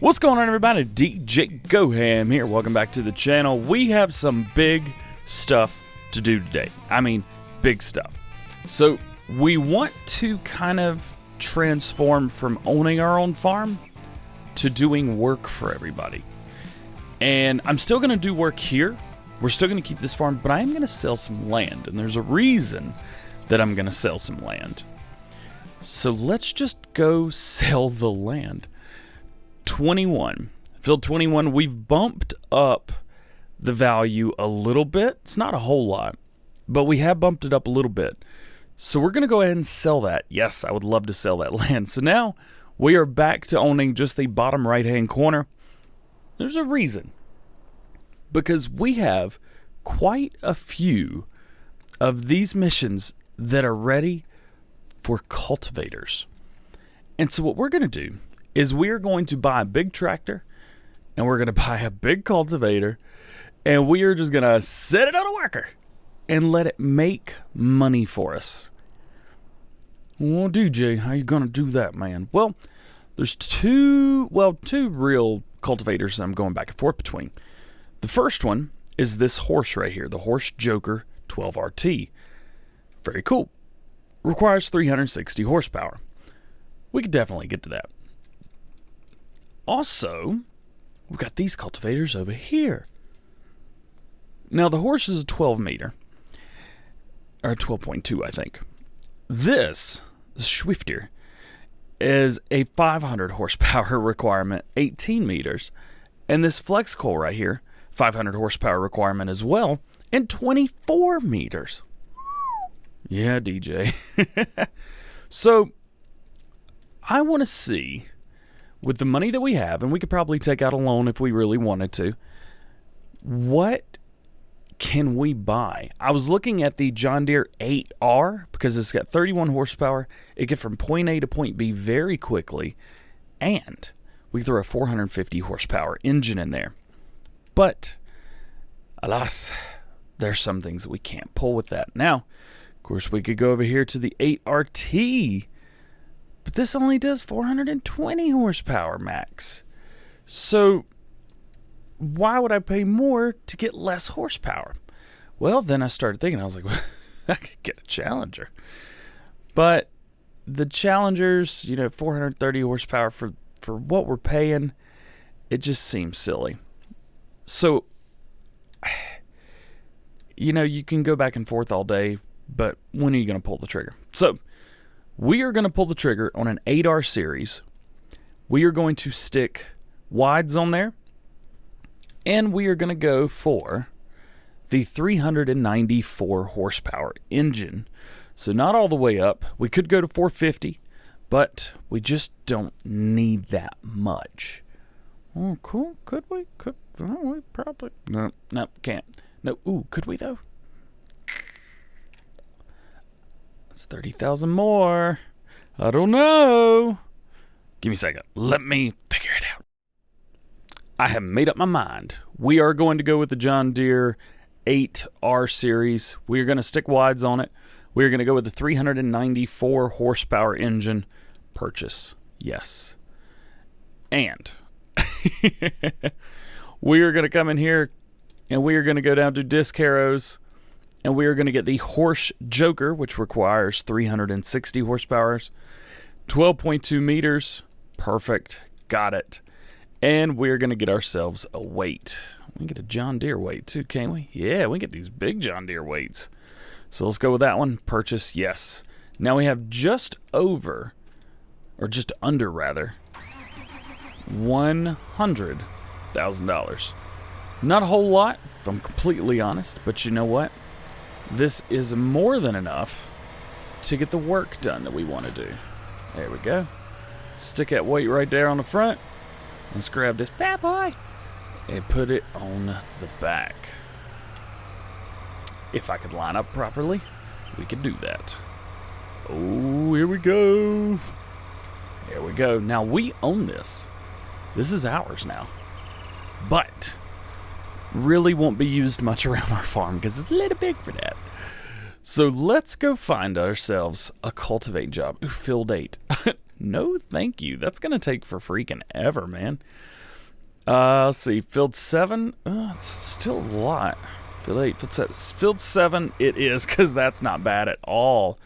What's going on, everybody? DJ GoHam here. Welcome back to the channel. We have some big stuff to do today. I mean, big stuff. So we want to kind of transform from owning our own farm to doing work for everybody. And I'm still going to do work here. We're still going to keep this farm, but I am going to sell some land. And there's a reason that I'm going to sell some land. So let's just go sell the land. 21. Field 21, we've bumped up the value a little bit. It's not a whole lot, but we have bumped it up a little bit. So we're going to go ahead and sell that. Yes, I would love to sell that land. So now we are back to owning just the bottom right-hand corner. There's a reason. Because we have quite a few of these missions that are ready for cultivators. And so what we're going to do is we are going to buy a big tractor, and we're going to buy a big cultivator, and we are just going to set it on a worker and let it make money for us. Well, DJ, how you going to do that, man? Well, there's two real cultivators I'm going back and forth between. The first one is this horse right here, the Horse Joker 12RT. Very cool. Requires 360 horsepower. We could definitely get to that. Also, we've got these cultivators over here. Now, the horse is a 12 meter, or 12.2, I think. This Swifter is a 500 horsepower requirement, 18 meters. And this Flex Coal right here, 500 horsepower requirement as well, and 24 meters. Yeah, DJ. So, I want to see, with the money that we have, and we could probably take out a loan if we really wanted to, what can we buy? I was looking at the John Deere 8R because it's got 31 horsepower. It gets from point A to point B very quickly, and we throw a 450 horsepower engine in there. But, alas, there's some things that we can't pull with that. Now, of course, we could go over here to the 8RT, but this only does 420 horsepower max. So why would I pay more to get less horsepower? Well, then I started thinking, I was like, well, I could get a Challenger. But the Challengers, 430 horsepower for what we're paying, it just seems silly. So, you can go back and forth all day, but when are you going to pull the trigger? So, we are going to pull the trigger on an 8R series. We are going to stick wides on there. And we are going to go for the 394 horsepower engine. So not all the way up. We could go to 450, but we just don't need that much. Oh, cool. Could we? We probably. No, can't. No. Ooh, could we though? That's 30,000 more. I don't know. Give me a second. Let me figure it out. I have made up my mind. We are going to go with the John Deere 8R series. We are going to stick wides on it. We are going to go with the 394 horsepower engine. Purchase. Yes. And we are going to come in here and we are going to go down to disc arrows. And we are going to get the Horse Joker, which requires 360 horsepower, 12.2 meters. Perfect. Got it. And we're going to get ourselves a weight. We can get a John Deere weight too, can't we? Yeah, we can get these big John Deere weights. So let's go with that one. Purchase, yes. Now we have just under, $100,000. Not a whole lot, if I'm completely honest, but you know what? This is more than enough to get the work done that we want to do. There we go. Stick that weight right there on the front. Let's grab this bad boy and put it on the back. If I could line up properly, we could do that. Oh, here we go. There we go. Now we own this. This is ours now. But really won't be used much around our farm because it's a little big for that. So let's go find ourselves a cultivate job. Ooh, field 8. No, thank you. That's going to take for freaking ever, man. Let's see. Field 7. It's still a lot. Field 8, field 7. Field 7 it is, because that's not bad at all.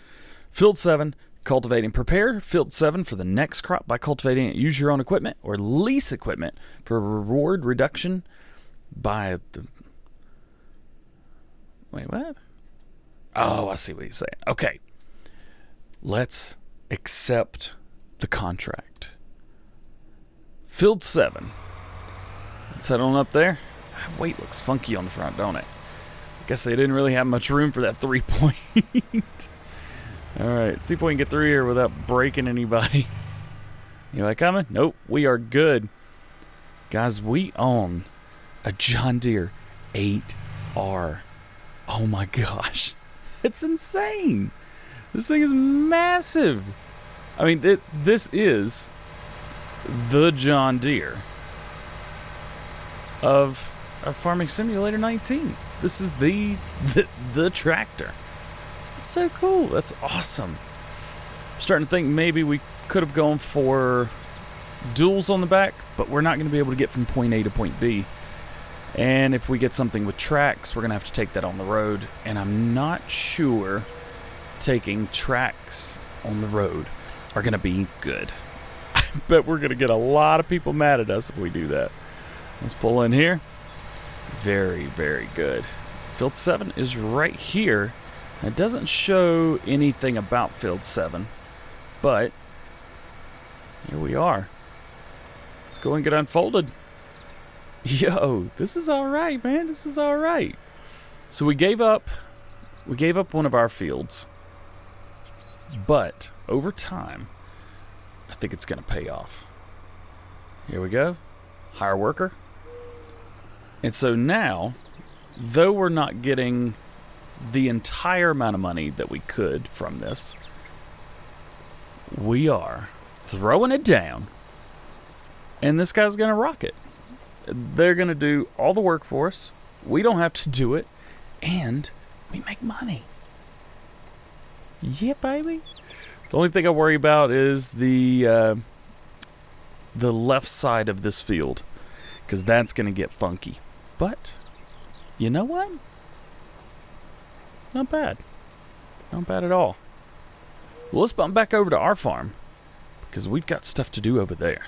Field 7, cultivating. Prepare field 7 for the next crop by cultivating it. Use your own equipment or lease equipment for reward reduction by the... Wait, what? Oh, I see what he's saying. Okay. Let's accept the contract. Field 7. Let's head on up there. That weight looks funky on the front, don't it? I guess they didn't really have much room for that 3-point. Alright, see if we can get through here without breaking anybody. You like coming? Nope, we are good. Guys, we own a John Deere 8R. Oh my gosh. It's insane. This thing is massive. I mean, this is the John Deere of Farming Simulator 19. This is the tractor. It's so cool. That's awesome. I'm starting to think maybe we could have gone for duals on the back, but we're not going to be able to get from point A to point B. And if we get something with tracks, we're going to have to take that on the road. And I'm not sure taking tracks on the road are going to be good. I bet we're going to get a lot of people mad at us if we do that. Let's pull in here. Very, very good. Field 7 is right here. It doesn't show anything about Field 7, but here we are. Let's go and get unfolded. Yo, this is all right, man. This is all right. So we gave up one of our fields, but over time, I think it's going to pay off. Here we go. Hire worker. And so now, though we're not getting the entire amount of money that we could from this, we are throwing it down, and this guy's going to rock it. They're going to do all the work for us. We don't have to do it, and we make money. Yeah, baby. The only thing I worry about is the left side of this field, because that's going to get funky. But you know what? Not bad. Not bad at all. Well, let's bump back over to our farm, because we've got stuff to do over there.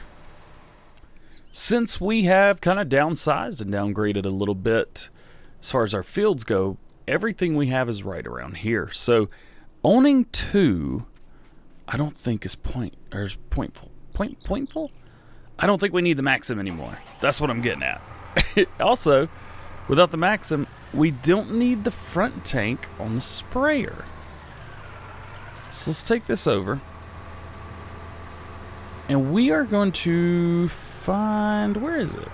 Since we have kind of downsized and downgraded a little bit as far as our fields go, everything we have is right around here. So owning 2, I don't think is pointful. Pointful? I don't think we need the Maxim anymore. That's what I'm getting at. Also, without the Maxim, we don't need the front tank on the sprayer. So let's take this over. And we are going to find... Where is it?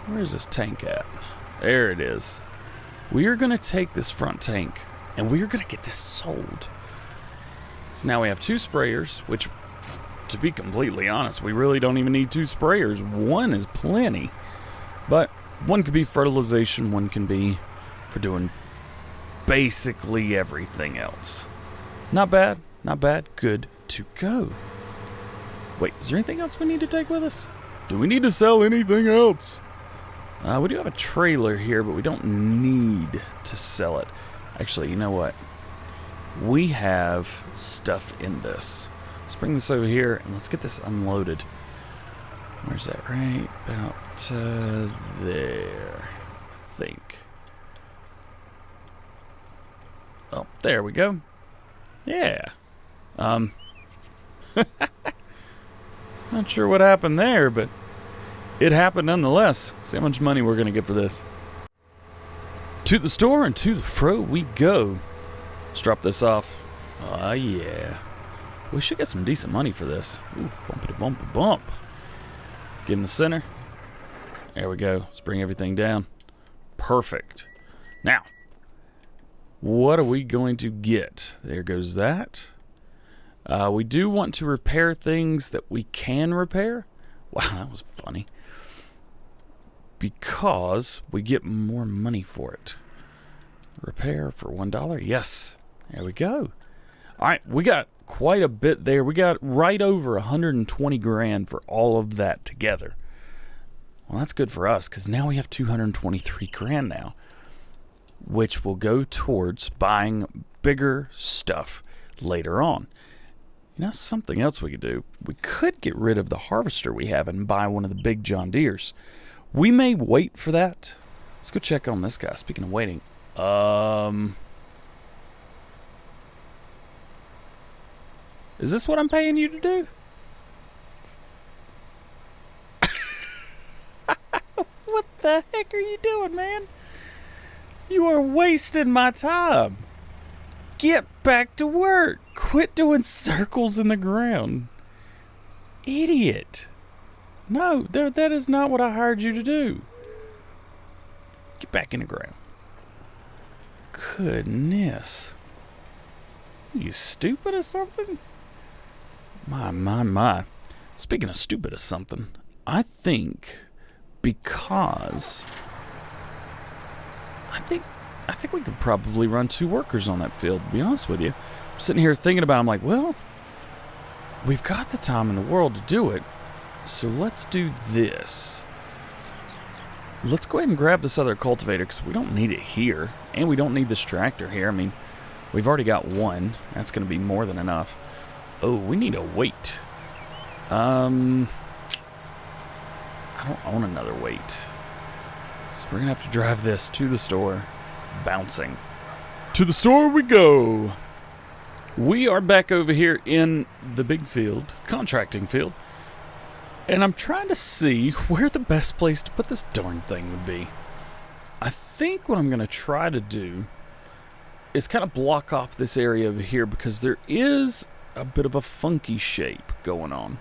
Where is this tank at? There it is. We are going to take this front tank, and we are going to get this sold. So now we have 2 sprayers, which, to be completely honest, we really don't even need 2 sprayers. 1 is plenty. But one could be fertilization, one can be for doing basically everything else. Not bad, not bad. Good to go. Wait, is there anything else we need to take with us? Do we need to sell anything else? We do have a trailer here, but we don't need to sell it. Actually, you know what? We have stuff in this. Let's bring this over here, and let's get this unloaded. Where's that? Right about there, I think. Oh, there we go. Yeah. Not sure what happened there, but it happened nonetheless. See how much money we're going to get for this. To the store and to the fro we go. Let's drop this off. Oh, yeah. We should get some decent money for this. Ooh, bumpity bump bump. Get in the center. There we go. Let's bring everything down. Perfect. Now, what are we going to get? There goes that. We do want to repair things that we can repair. Wow, that was funny. Because we get more money for it. Repair for $1. Yes. There we go. All right, we got quite a bit there. We got right over 120 grand for all of that together. Well, that's good for us because now we have 223 grand now, which will go towards buying bigger stuff later on. You know, something else we could do. We could get rid of the harvester we have and buy one of the big John Deeres. We may wait for that. Let's go check on this guy. Speaking of waiting. Is this what I'm paying you to do? What the heck are you doing, man? You are wasting my time. Get back to work. Quit doing circles in the ground. Idiot. No, that is not what I hired you to do. Get back in the ground. Goodness. Are you stupid or something? My. Speaking of stupid or something, I think because I think we could probably run 2 workers on that field, to be honest with you. I'm sitting here thinking about it, I'm like, well, we've got the time in the world to do it, so let's do this. Let's go ahead and grab this other cultivator because we don't need it here, and we don't need this tractor here. I mean, we've already got one. That's going to be more than enough. Oh, we need a weight. I don't own another weight. So we're going to have to drive this to the store. Bouncing. To the store we go. We are back over here in the big field, contracting field. And I'm trying to see where the best place to put this darn thing would be. I think what I'm going to try to do is kind of block off this area over here because there is a bit of a funky shape going on.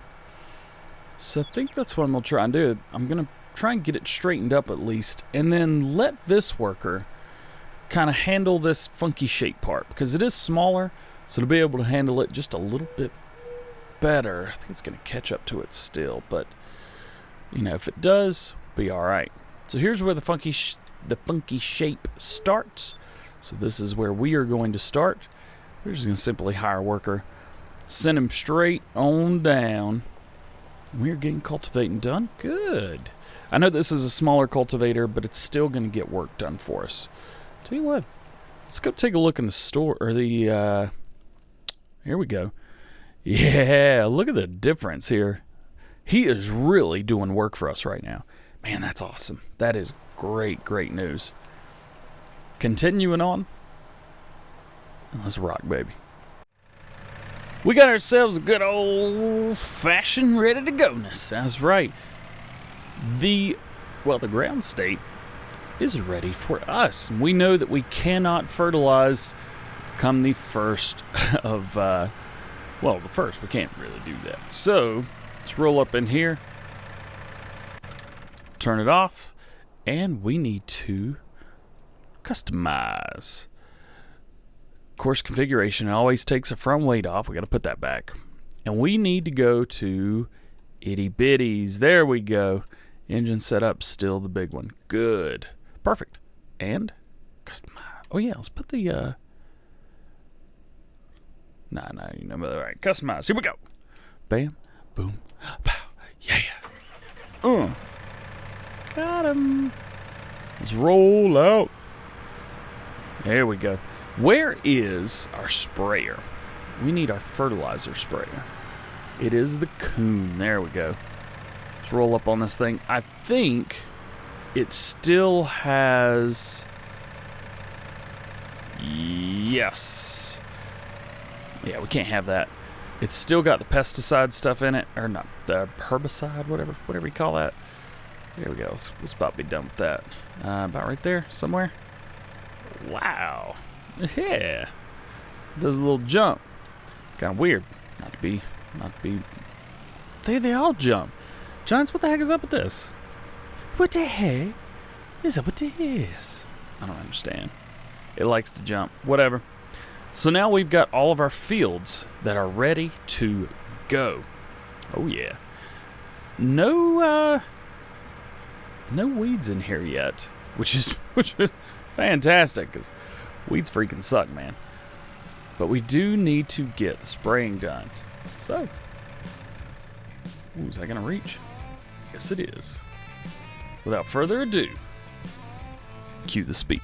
So I think that's what I'm going to try and do. I'm going to try and get it straightened up at least, and then let this worker kind of handle this funky shape part because it is smaller, so to be able to handle it just a little bit better. I think it's going to catch up to it still, but you know, if it does, be all right. So here's where the funky shape starts. So this is where we are going to start. We're just going to simply hire a worker, send him straight on down. We're getting cultivating done. Good. I know this is a smaller cultivator, but it's still going to get work done for us. Tell you what, let's go take a look in the store, or the, here we go. Yeah, look at the difference here. He is really doing work for us right now. Man, that's awesome. That is great news. Continuing on. Let's rock, baby. We got ourselves a good old-fashioned ready-to-go-ness. That's right. The ground state is ready for us. We know that we cannot fertilize come the 1st of, the 1st. We can't really do that. So, let's roll up in here, turn it off, and we need to customize. Course configuration always takes a front weight off. We got to put that back. And we need to go to itty bitties. There we go. Engine setup, still the big one. Good. Perfect. And customize. Oh yeah, let's put the you know, all right. Customize. Here we go. Bam, boom, pow, yeah. Got him. Let's roll out. There we go. Where is our sprayer? We need our fertilizer sprayer. It is the Coon. There we go. Let's roll up on this thing. I think it still has... Yes. Yeah, we can't have that. It's still got the pesticide stuff in it. Or not, the herbicide, whatever you call that. There we go. Let's about be done with that. About right there, somewhere. Wow. Yeah. Does a little jump. It's kind of weird. Not to be. They all jump. Giants, what the heck is up with this? What the heck is up with this? I don't understand. It likes to jump. Whatever. So now we've got all of our fields that are ready to go. Oh yeah. No weeds in here yet, which is fantastic because weeds freaking suck, man. But we do need to get the spraying done. So, ooh, is that going to reach? Yes, it is. Without further ado, cue the speed.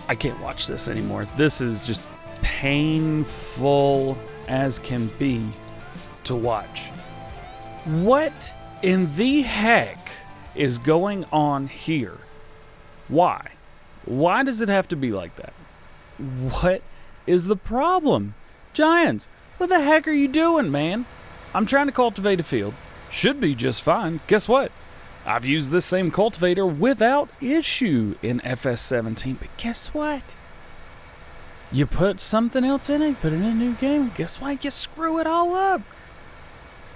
I can't watch this anymore. This is just painful as can be to watch. What in the heck is going on here? Why? Why does it have to be like that? What is the problem? Giants, what the heck are you doing, man? I'm trying to cultivate a field. Should be just fine. Guess what? I've used this same cultivator without issue in FS19, but guess what? You put something else in it, put it in a new game, and guess what? You screw it all up.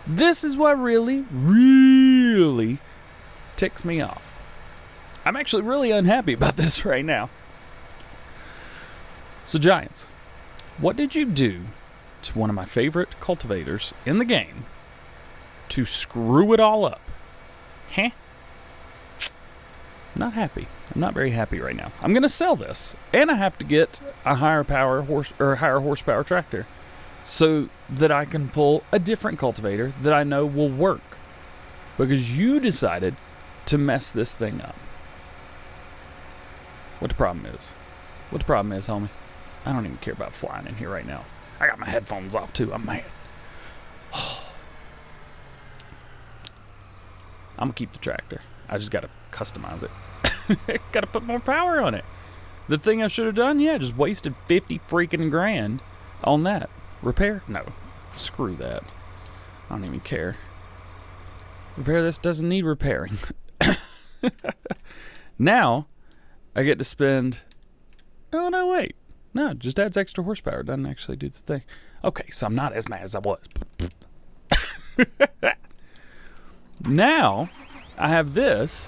This is what really, really ticks me off. I'm actually really unhappy about this right now. So, Giants, what did you do to one of my favorite cultivators in the game to screw it all up? Huh? Not happy. I'm not very happy right now. I'm going to sell this, and I have to get a higher horsepower tractor so that I can pull a different cultivator that I know will work, because you decided to mess this thing up. What the problem is? What the problem is, homie? I don't even care about flying in here right now. I got my headphones off too. I'm mad. I'm gonna keep the tractor. I just gotta customize it. Gotta put more power on it. The thing I should have done, yeah, just wasted 50 freaking grand on that. Repair? No. Screw that. I don't even care. Repair this doesn't need repairing. Now, I get to spend... Oh, no, wait. No, it just adds extra horsepower. It doesn't actually do the thing. Okay, so I'm not as mad as I was. Now, I have this,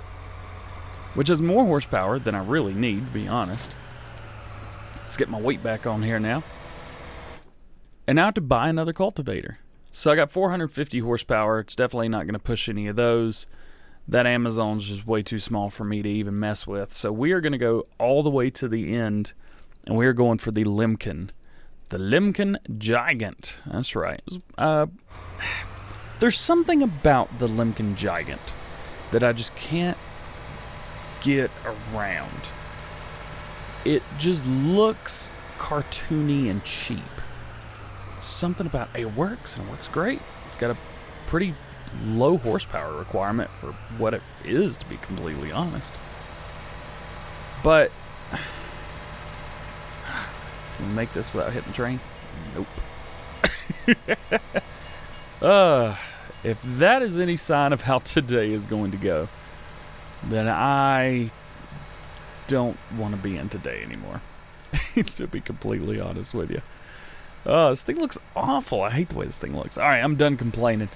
which has more horsepower than I really need, to be honest. Let's get my weight back on here now. And now I have to buy another cultivator. So I got 450 horsepower. It's definitely not going to push any of those. That Amazon's just way too small for me to even mess with. So we are going to go all the way to the end, and we are going for the Lemken. The Lemken Gigant. That's right. There's something about the Lemken Gigant that I just can't get around. It just looks cartoony and cheap. Something about it works, and it works great. It's got a pretty low horsepower requirement for what it is, to be completely honest. But can we make this without hitting the train? Nope. If that is any sign of how today is going to go, then I don't want to be in today anymore. To be completely honest with you. This thing looks awful. I hate the way this thing looks. All right, I'm done complaining.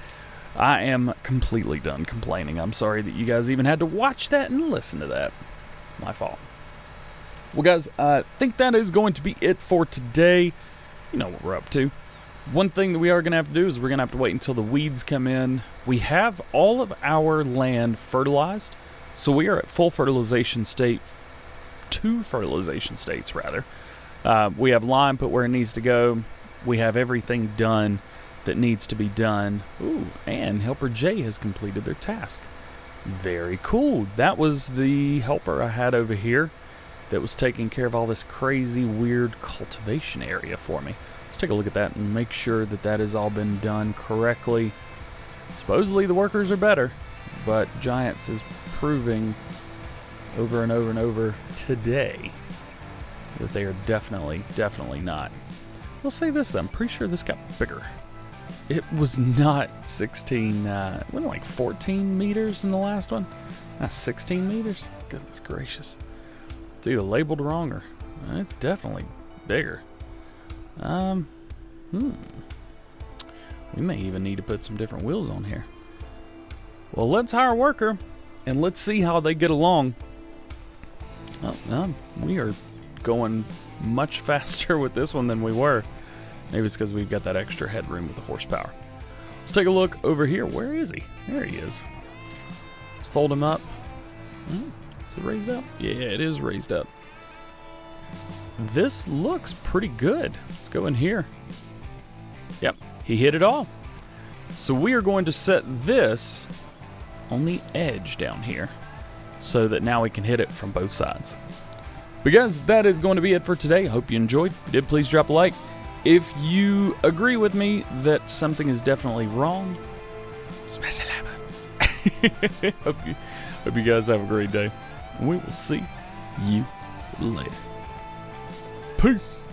I am completely done complaining. I'm sorry that you guys even had to watch that and listen to that. My fault. Well, guys, I think that is going to be it for today. You know what we're up to. One thing that we are going to have to do is we're going to have to wait until the weeds come in. We have all of our land fertilized, so we are at full fertilization state. 2 fertilization states, rather. We have lime put where it needs to go. We have everything done. that needs to be done. Ooh, and Helper J has completed their task. Very cool. That was the helper I had over here that was taking care of all this crazy, weird cultivation area for me. Let's take a look at that and make sure that that has all been done correctly. Supposedly the workers are better, but Giants is proving over and over and over today that they are definitely not. We'll say this though, I'm pretty sure this got bigger. It was not 16, it went like 14 meters in the last one. Not 16 meters? Goodness gracious. It's either labeled wrong or it's definitely bigger. We may even need to put some different wheels on here. Well, let's hire a worker and let's see how they get along. We are going much faster with this one than we were. Maybe it's because we've got that extra headroom with the horsepower. Let's take a look over here. Where is he? There he is. Let's fold him up. Is it raised up? Yeah, it is raised up. This looks pretty good. Let's go in here. Yep, he hit it all. So we are going to set this on the edge down here so that now we can hit it from both sides. But guys, that is going to be it for today. I hope you enjoyed. If you did, please drop a like. If you agree with me that something is definitely wrong, smash the like button. Hope you guys have a great day. We will see you later. Peace.